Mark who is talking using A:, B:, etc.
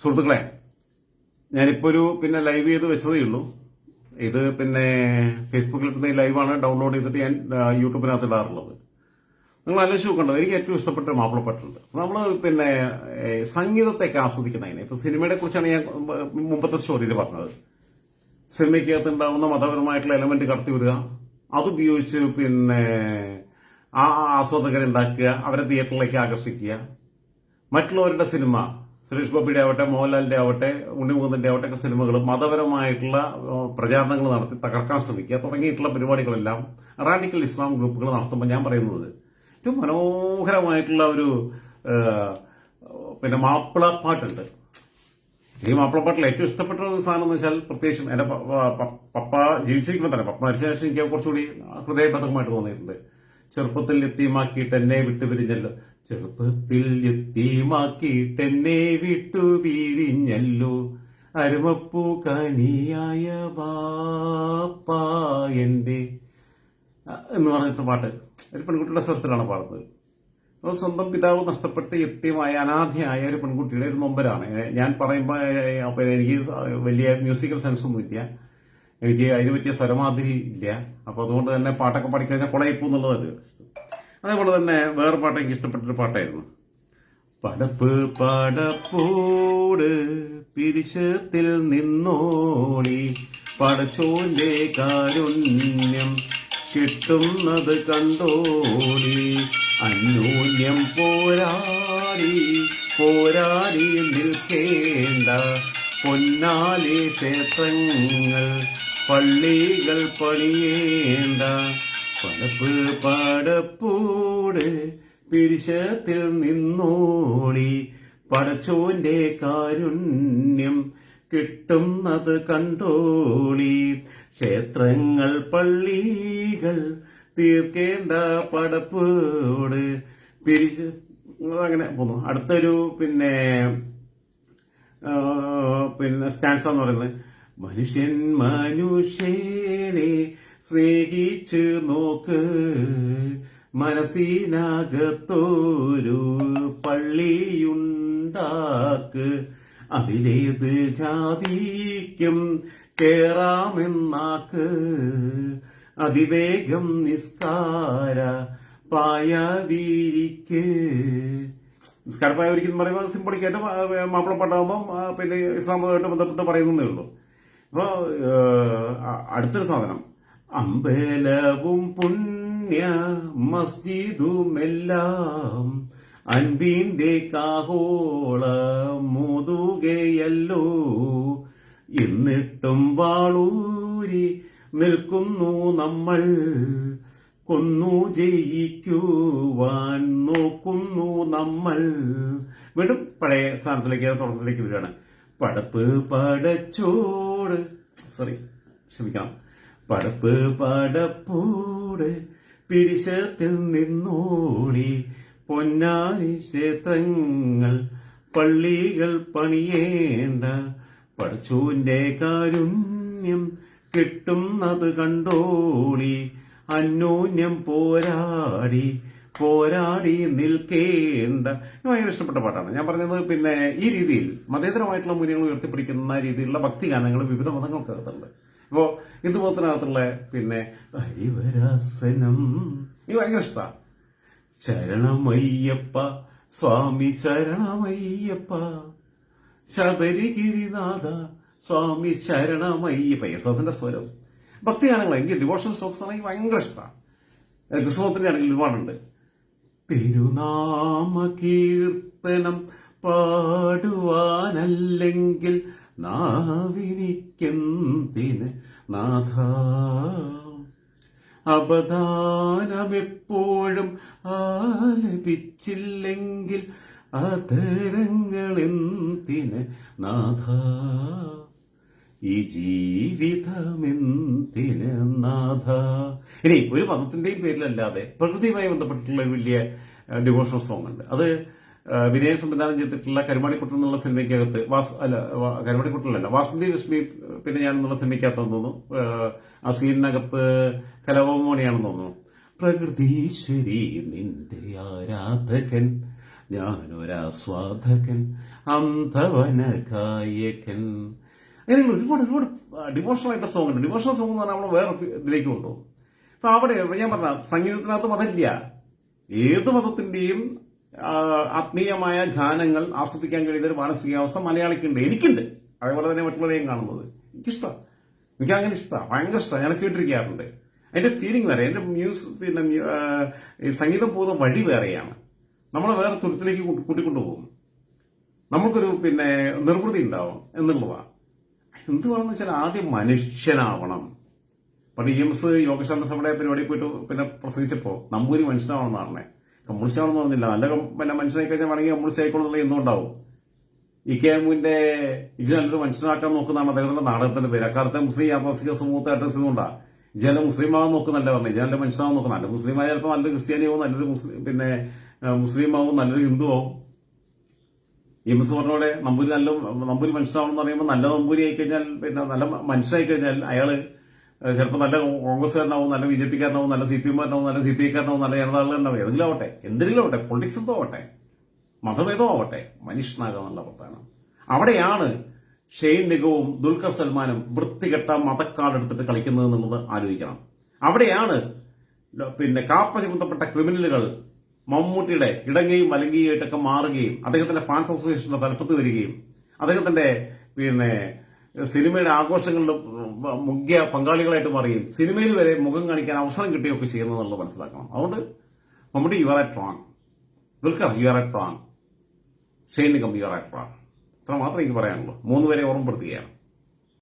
A: സുഹൃത്തുക്കളെ, ഞാനിപ്പോൾ ഒരു ലൈവ് ചെയ്ത് വെച്ചതേ ഉള്ളൂ. ഇത് ഫേസ്ബുക്കിൽ ഇട്ടുന്ന ഈ ലൈവാണ് ഡൗൺലോഡ് ചെയ്തിട്ട് ഞാൻ യൂട്യൂബിനകത്ത് ഇടാറുള്ളത്. നിങ്ങൾ ആലോചിച്ച് നോക്കേണ്ടത്, എനിക്ക് ഏറ്റവും ഇഷ്ടപ്പെട്ട മാപ്പിളപ്പാട്ടുണ്ട്. നമ്മൾ സംഗീതത്തെയൊക്കെ ആസ്വദിക്കുന്നതിന് ഇപ്പം സിനിമയെ കുറിച്ചാണ് ഞാൻ മുമ്പത്തെ സ്റ്റോറിയിൽ പറഞ്ഞത്. സിനിമയ്ക്കകത്ത് ഉണ്ടാവുന്ന മതപരമായിട്ടുള്ള എലമെന്റ് കടത്തി വിടുക, അതുപയോഗിച്ച് ആ ആസ്വാദകരെ ഉണ്ടാക്കുക, അവരെ തിയേറ്ററിലേക്ക് ആകർഷിക്കുക. മറ്റുള്ളവരുടെ സിനിമ, സുരേഷ് ഗോപിയുടെ ആവട്ടെ, മോഹൻലാലിന്റെ ആവട്ടെ, ഉണ്ണിമുകുന്ദന്റെ ആവട്ടെ ഒക്കെ സിനിമകൾ മതപരമായിട്ടുള്ള പ്രചാരണങ്ങൾ നടത്തി തകർക്കാൻ ശ്രമിക്കുക തുടങ്ങിയിട്ടുള്ള പരിപാടികളെല്ലാം റാഡിക്കൽ ഇസ്ലാം ഗ്രൂപ്പുകൾ നടത്തുമ്പോൾ ഞാൻ പറയുന്നത് ഏറ്റവും മനോഹരമായിട്ടുള്ള ഒരു മാപ്പിളപ്പാട്ടുണ്ട്. ഈ മാപ്പിളപ്പാട്ടിൽ ഏറ്റവും ഇഷ്ടപ്പെട്ട ഒരു സാധനം എന്ന് വെച്ചാൽ, പ്രത്യേകിച്ചും എന്റെ പപ്പ ജീവിച്ചിരിക്കുമ്പോൾ തന്നെ, പപ്പ മരിച്ച ശേഷം എനിക്ക് കുറച്ചുകൂടി ഹൃദയബദ്ധമായിട്ട് തോന്നിയിട്ടുണ്ട്. ചെറുപ്പത്തിൽ എത്തിമാക്കിയിട്ട് എന്നെ വിട്ടുപിരിഞ്ഞല്ലോ, ചെറുപ്പത്തിൽ എത്തിമാക്കിയിട്ട് എന്നെ വിട്ടുപിരിഞ്ഞല്ലോ, അരുമപ്പൂ കനിയായ ബാപ്പ എന്റെ എന്ന് പറഞ്ഞിട്ട് പാട്ട് ഒരു പെൺകുട്ടിയുടെ സ്വരത്തിലാണ് പാടുന്നത്. അപ്പോൾ സ്വന്തം പിതാവ് നഷ്ടപ്പെട്ട് എത്തിയമായ അനാഥയായ ഒരു പെൺകുട്ടിയുടെ ഒരു നൊമ്പരാണ്. ഞാൻ പറയുമ്പോൾ എനിക്ക് വലിയ മ്യൂസിക്കൽ സെൻസ് ഒന്നും ഇല്ല, എനിക്ക് അതിന് പറ്റിയ സ്വരമാതിരി ഇല്ല. അപ്പോൾ അതുകൊണ്ട് തന്നെ പാട്ടൊക്കെ പാടിക്കഴിഞ്ഞാൽ കുളയിപ്പൂ എന്നുള്ളത്. അതേപോലെ തന്നെ വേറെ പാട്ട് എനിക്ക് ഇഷ്ടപ്പെട്ടൊരു പാട്ടായിരുന്നു. പടപ്പ് പടപ്പോട് പിരിശത്തിൽ നിന്നോളി, പടച്ചോന്റെ കാരുണ്യം കിട്ടുന്നത് കണ്ടോളി, അന്യോന്യം പോരാടി പോരാടി നിൽക്കേണ്ട പൊന്നാലി ക്ഷേത്രങ്ങൾ പള്ളികൾ പണിയേണ്ട, പടപ്പ് പടപ്പോട് പിരിശത്തിൽ നിന്നോളി, പടച്ചോന്റെ കാരുണ്യം കിട്ടുന്നത് കണ്ടോളി, ക്ഷേത്രങ്ങൾ പള്ളികൾ തീർക്കേണ്ട പടപ്പോട് പിരിച്ച് അങ്ങനെ പോന്നു. അടുത്തൊരു സ്റ്റാൻസ് എന്ന് പറയുന്നത്, മനുഷ്യൻ മനുഷ്യനെ സ്നേഹിച്ച് നോക്ക്, മനസ്സിനകത്തൊരു പള്ളിയുണ്ടാക്ക്, അതിലേത് ജാതിക്കും കേറാമെന്നാക്ക്, അതിവേഗം നിസ്കാര പായവിരിക്ക്. നിസ്കാരപ്പായവരിക്ക് എന്ന് പറയുമ്പോൾ സിംബളിക്കായിട്ട് മാപ്പിളപ്പാട്ടാകുമ്പോൾ ഇസ്ലാമതുമായിട്ട് ബന്ധപ്പെട്ട് പറയുന്നതേ ഉള്ളൂ. അപ്പോൾ അടുത്തൊരു സാധനം, അമ്പലവും പുണ്യ മസ്ജിദുമെല്ലാം അൻപിന്റെ കാഹോള മുതുകയല്ലോ, എന്നിട്ടും വാളൂരി നിൽക്കുന്നു നമ്മൾ, കൊന്നു ജയിക്കുവാൻ നോക്കുന്നു നമ്മൾ. വീണ്ടും പഴയ സ്ഥാനത്തിലേക്ക് തുടക്കത്തിലേക്ക് വരികയാണ്. പടപ്പ് പടച്ചോട് ക്ഷമിക്കണം, പടപ്പ് പടപ്പോട് പിരിശത്തിൽ നിന്നോടി, പൊന്നാരി ക്ഷേത്രങ്ങൾ പള്ളികൾ പണിയേണ്ട, പടച്ചോന്റെ കാരുണ്യം കിട്ടുന്നത് കണ്ടോളി, അന്യോന്യം പോരാടി പോരാടി നിൽക്കേണ്ട. ഭയങ്കര ഇഷ്ടപ്പെട്ട പാട്ടാണ്. ഞാൻ പറഞ്ഞത് ഈ രീതിയിൽ മതേതരമായിട്ടുള്ള മൂല്യങ്ങൾ ഉയർത്തിപ്പിടിക്കുന്ന രീതിയിലുള്ള ഭക്തിഗാനങ്ങൾ വിവിധ മതങ്ങൾക്കകത്തുണ്ട്. ഇപ്പോൾ ഹിന്ദുമതത്തിനകത്തുള്ള ഹരിവരാസനം എനിക്ക് ഭയങ്കര ഇഷ്ടമാണ്. ശരണമയ്യപ്പ സ്വാമി ശരണമയ്യപ്പ, ശബരിഗിരിനാഥ സ്വാമി ശരണമയ്യപ്പ. യേശുദാസിന്റെ സ്വരം. ഭക്തിഗാനങ്ങൾ എനിക്ക് ഡിവോഷണൽ സോങ്സ് ആണെങ്കിൽ ഭയങ്കര ഇഷ്ടമാണ്. ക്രിസ്തുമതത്തിന്റെ ആണെങ്കിൽ ഒരുപാടുണ്ട്. തിരുനാമ കീർത്തനം പാടുവാനല്ലെങ്കിൽ നാവിനിക്കെന്തിന് നാഥ, അപദാനമെപ്പോഴും ആലപിച്ചില്ലെങ്കിൽ അതരങ്ങളെന്തിന് നാഥ, ഈ ജീവിതമെന്തിന് നാഥ. ഇനി ഒരു മതത്തിന്റെയും പേരിലല്ലാതെ പ്രകൃതിയുമായി ബന്ധപ്പെട്ടിട്ടുള്ള ഒരു വലിയ ഡിവോഷണൽ സോങ് ഉണ്ട്. അത് വിനയൻ സംവിധാനം ചെയ്തിട്ടുള്ള കരുമാടിക്കുട്ടൻ എന്നുള്ള സിനിമയ്ക്കകത്ത് കരുമാടിക്കുട്ടനല്ല, വാസന്തി ലക്ഷ്മി ഞാൻ എന്നുള്ള സിനിമയ്ക്കകത്ത് തോന്നുന്നു ആ സീനിനകത്ത് കലവമോണിയാണെന്ന് തോന്നുന്നു. പ്രകൃതീശ്വരി നിന്റെ ആരാധകൻ ഞാനൊരാസ്വാദകൻ അന്ധവന ഗായകൻ. അങ്ങനെയുള്ള ഒരുപാട് ഒരുപാട് ഡിവോഷണൽ ആയിട്ട് സോങ് ഉണ്ട്. ഡിവോഷണൽ സോങ് എന്ന് പറഞ്ഞാൽ നമ്മൾ വേറെ ഇതിലേക്ക് കൊണ്ടുപോകും. അപ്പൊ അവിടെ ഞാൻ പറഞ്ഞ സംഗീതത്തിനകത്ത് മതമില്ല. ഏത് മതത്തിന്റെയും ആത്മീയമായ ഗാനങ്ങൾ ആസ്വദിക്കാൻ കഴിയുന്ന ഒരു മാനസികാവസ്ഥ മലയാളിക്കുണ്ട്, എനിക്കുണ്ട്. അതേപോലെ തന്നെ മറ്റുള്ളവരെയും കാണുന്നത് എനിക്കിഷ്ടം. എനിക്ക് അങ്ങനെ ഇഷ്ടമാണ്, ഭയങ്കര ഇഷ്ടമാണ്. ഞാൻ കേട്ടിരിക്കാറുണ്ട്. അതിന്റെ ഫീലിംഗ് വേറെ, എന്റെ പിന്നെ സംഗീതം പോകുന്ന വഴി വേറെയാണ്. നമ്മളെ വേറെ തുരുത്തിലേക്ക് കൂട്ടിക്കൊണ്ടുപോകും. നമുക്കൊരു പിന്നെ നിർവൃതി ഉണ്ടാവും എന്നുള്ളതാണ്. എന്ത് വേണമെന്ന് വെച്ചാൽ ആദ്യം മനുഷ്യനാവണം. പണ്ട് EMS യോഗശാന്ത സഭയുടെ പരിപാടി പോയിട്ട് പിന്നെ പ്രസംഗിച്ചപ്പോൾ നമ്പൂരി മനുഷ്യനാവണമെന്ന് പറഞ്ഞേ. കമ്മ്യൂണിസ്റ്റ് ആവണമെന്ന് പറഞ്ഞില്ല. നല്ല പിന്നെ മനുഷ്യനായി കഴിഞ്ഞാൽ വേണമെങ്കിൽ കമ്മ്യൂണിസ്റ്റ് ആയിക്കോളുന്നുള്ള എന്തുകൊണ്ടാവും. KMUവിന്റെ ഇജ് നല്ലൊരു മനുഷ്യനാക്കാൻ നോക്കുന്നതാണ് അദ്ദേഹത്തിന്റെ നാടകത്തിന്റെ പേര്. അക്കാലത്തെ മുസ്ലിം യാഥാസ്ഥിക സമൂഹത്തെ അഡ്രസ് ചെയ്തുകൊണ്ടാണ് ഇജ് മുസ്ലിം ആവാൻ നോക്കുന്നല്ല പറഞ്ഞത്. ഇജ് നല്ല മനുഷ്യനാവാൻ നോക്കുന്ന. നല്ല മുസ്ലിം ആയ ചിലപ്പോൾ നല്ലൊരു ക്രിസ്ത്യാനിയാവും, നല്ലൊരു പിന്നെ മുസ്ലിം ആവും, നല്ലൊരു ഹിന്ദു ആവും. EMS പറഞ്ഞോടെ നമ്പൂരി മനുഷ്യനാവണമെന്ന് പറയുമ്പോൾ നല്ല നമ്പൂരി ആയിക്കഴിഞ്ഞാൽ പിന്നെ നല്ല മനുഷ്യനായി കഴിഞ്ഞാൽ അയാള് ചിലപ്പോൾ നല്ല കോൺഗ്രസ്സുകാരനാവും, നല്ല BJPക്കാരനാവും, നല്ല CPM-കാരനാവും, നല്ല CPI-കാരനാവും, നല്ല ജനതാദളുകാരനാവും. ഏതെങ്കിലും ആവട്ടെ, എന്തെങ്കിലും ആവട്ടെ, പൊളിറ്റിക്സ് എന്തോ ആവട്ടെ, മതഭേദം ആവട്ടെ, മനുഷ്യനാകുക എന്നുള്ള അർത്ഥമാണ്. അവിടെയാണ് ഷെയ്ൻ നിഗവും ദുൽഖർ സൽമാനും വൃത്തികെട്ട മതക്കാർഡ് എടുത്തിട്ട് കളിക്കുന്നത് എന്നുള്ളത് ആലോചിക്കണം. അവിടെയാണ് പിന്നെ കാപ്പ ചുമത്തപ്പെട്ട ക്രിമിനലുകൾ മമ്മൂട്ടിയുടെ ഇടങ്ങയും മലങ്കയുമായിട്ടൊക്കെ മാറുകയും അദ്ദേഹത്തിന്റെ ഫാൻസ് അസോസിയേഷന്റെ തലപ്പത്ത് വരികയും അദ്ദേഹത്തിന്റെ പിന്നെ സിനിമയുടെ ആഘോഷങ്ങളിൽ മുഖ്യ പങ്കാളികളായിട്ട് മാറുകയും സിനിമയിൽ വരെ മുഖം കാണിക്കാൻ അവസരം കിട്ടുകയൊക്കെ ചെയ്യുന്നതെന്നുള്ളത് മനസ്സിലാക്കണം. അതുകൊണ്ട് Mammootty you are at wrong, Dulquer you are at wrong, Shane Nigam you are at wrong. ഇത്ര മാത്രമേ എനിക്ക് പറയാനുള്ളൂ. 3 പേരെ ഓർമ്മപ്പെടുത്തുകയാണ്.